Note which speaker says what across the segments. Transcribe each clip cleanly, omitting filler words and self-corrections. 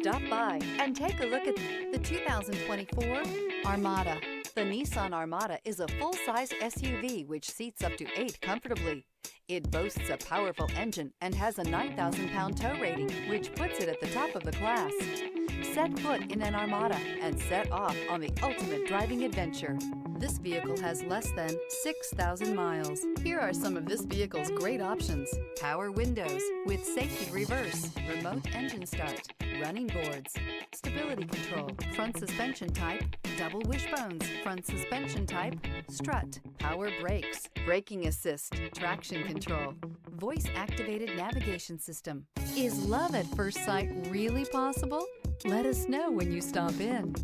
Speaker 1: Stop by and take a look at the 2024 Armada. The Nissan Armada is a full-size SUV which seats up to 8 comfortably. It boasts a powerful engine and has a 9,000-pound tow rating, which puts it at the top of the class. Set foot in an Armada and set off on the ultimate driving adventure. This vehicle has less than 6,000 miles. Here are some of this vehicle's great options: power windows with safety reverse, remote engine start, running boards, stability control, front suspension type, double wishbones, front suspension type, strut, power brakes, braking assist, traction control, voice-activated navigation system. Is love at first sight really possible? Let us know when you stop in.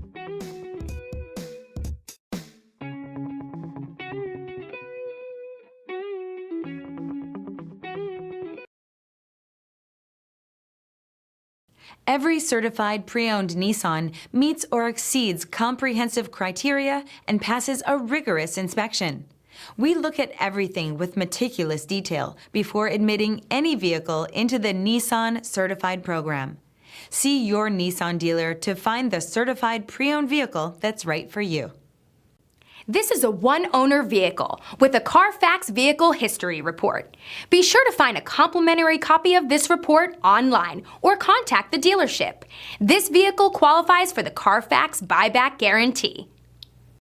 Speaker 2: Every certified pre-owned Nissan meets or exceeds comprehensive criteria and passes a rigorous inspection. We look at everything with meticulous detail before admitting any vehicle into the Nissan Certified program. See your Nissan dealer to find the certified pre-owned vehicle that's right for you.
Speaker 3: This is a one-owner vehicle with a Carfax Vehicle History Report. Be sure to find a complimentary copy of this report online or contact the dealership. This vehicle qualifies for the Carfax Buyback Guarantee.